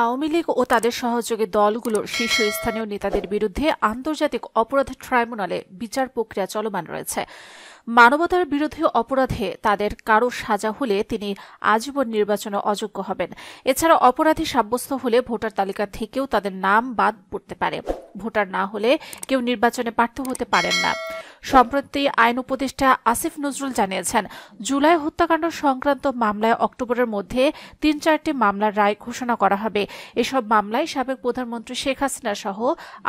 আওয়ামী লীগ ও তাদের সহযোগী দলগুলোর শীর্ষস্থানীয় নেতাদের বিরুদ্ধে আন্তর্জাতিক অপরাধ ট্রাইব্যুনালে বিচার প্রক্রিয়া চলমান রয়েছে। মানবতার বিরোধী অপরাধে তাদের কারো সাজা হলে তিনি আজীবন নির্বাচনে অযোগ্য হবেন। এছাড়া অপরাধী সাব্যস্ত হলে ভোটার তালিকা থেকেও তাদের নাম বাদ পড়তে পারে। ভোটার না হলে কেউ নির্বাচনে প্রার্থী হতে পারেন না। সম্প্রতি আইন উপদেষ্টা আসিফ নজরুল জানিয়েছেন, জুলাই হত্যাকাণ্ড সংক্রান্ত মামলায় অক্টোবরের মধ্যে ৩-৪টি মামলার রায় ঘোষণা করা হবে। এসব মামলায় সাবেক প্রধানমন্ত্রী শেখ হাসিনা সহ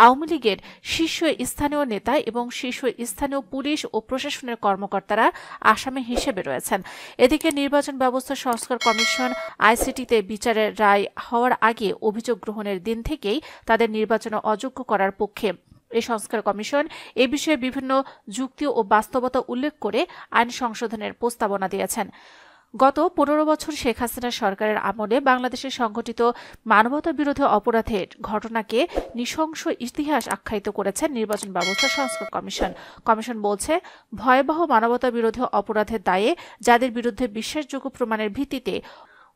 আওয়ামী লীগের শীর্ষস্থানীয় নেতা এবং শীর্ষস্থানীয় পুলিশ ও প্রশাসনের কর্মকর্তারা আসামি হিসেবে রয়েছেন। এদিকে নির্বাচন ব্যবস্থা সংস্কার কমিশন আইসিটিতে বিচারের রায় হওয়ার আগে অভিযোগ গ্রহণের দিন থেকেই তাদের নির্বাচনে অযোগ্য করার পক্ষে। এই সংস্কার কমিশন এ বিষয়ে বিভিন্ন যুক্তি ও বাস্তবতা উল্লেখ করে আইন সংশোধনের প্রস্তাবনা দিয়েছেন। গত ১৫ বছর শেখ হাসিনা সরকারের আমলে বাংলাদেশে সংঘটিত মানবতা বিরোধী অপরাধের ঘটনাকে নৃশংস ইতিহাস আখ্যায়িত করেছেন নির্বাচন ব্যবস্থা সংস্কার কমিশন। কমিশন বলছে, ভয়াবহ মানবতা বিরোধী অপরাধের দায়ে যাদের বিরুদ্ধে বিশ্বাসযোগ্য প্রমাণের ভিত্তিতে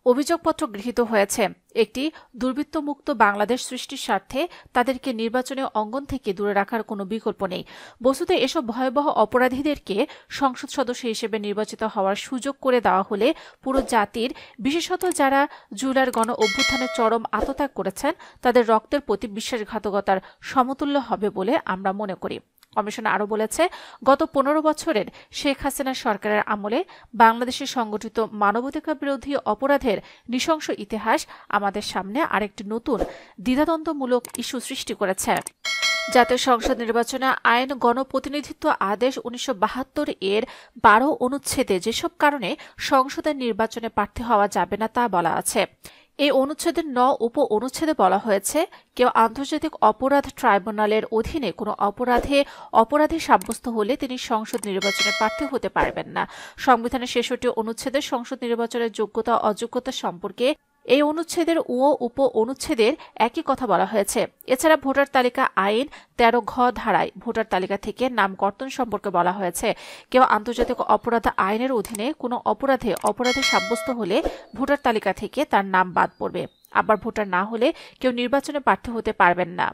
অভিযোগপত্র গৃহীত হয়েছে, একটি দুর্বৃত্তমুক্ত বাংলাদেশ সৃষ্টির স্বার্থে তাদেরকে নির্বাচনী অঙ্গন থেকে দূরে রাখার কোনো বিকল্প নেই। বস্তুত এসব ভয়াবহ অপরাধীদেরকে সংসদ সদস্য হিসেবে নির্বাচিত হওয়ার সুযোগ করে দেওয়া হলে পুরো জাতির, বিশেষত যারা জুলাইয়ের গণ অভ্যুত্থানে চরম আত্মত্যাগ করেছেন, তাদের রক্তের প্রতি বিশ্বাসঘাতকতার সমতুল্য হবে বলে আমরা মনে করি। কমিশন আরও বলেছে, গত ১৫ বছরের শেখ হাসিনা সরকারের আমলে বাংলাদেশে সংগঠিত মানবাধিকার বিরোধী অপরাধের নৃশংস ইতিহাস আমাদের সামনে আরেকটি নতুন দ্বিধাদ্বন্দ্বমূলক ইস্যু সৃষ্টি করেছে। জাতীয় সংসদ নির্বাচনে আইন গণপ্রতিনিধিত্ব আদেশ ১৯৭২ এর ১২ অনুচ্ছেদে যেসব কারণে সংসদের নির্বাচনে প্রার্থী হওয়া যাবে না তা বলা আছে। এই অনুচ্ছেদের ৯ উপ অনুচ্ছেদে বলা হয়েছে, কেউ আন্তর্জাতিক অপরাধ ট্রাইব্যুনালের অধীনে কোনো অপরাধী সাব্যস্ত হলে তিনি সংসদ নির্বাচনে প্রার্থী হতে পারবেন না। সংবিধানের ৬৬ অনুচ্ছেদের সংসদ নির্বাচনের যোগ্যতা অযোগ্যতা সম্পর্কে এই অনুচ্ছেদের উপ অনুচ্ছেদের একই কথা বলা হয়েছে। এছাড়া ভোটার তালিকা আইন ১৩ ঘ ধারায় ভোটার তালিকা থেকে নাম কর্তন সম্পর্কে বলা হয়েছে, কেউ আন্তর্জাতিক অপরাধ আইনের অধীনে কোনো অপরাধী সাব্যস্ত হলে ভোটার তালিকা থেকে তার নাম বাদ পড়বে। আবার ভোটার না হলে কেউ নির্বাচনে প্রার্থী হতে পারবেন না।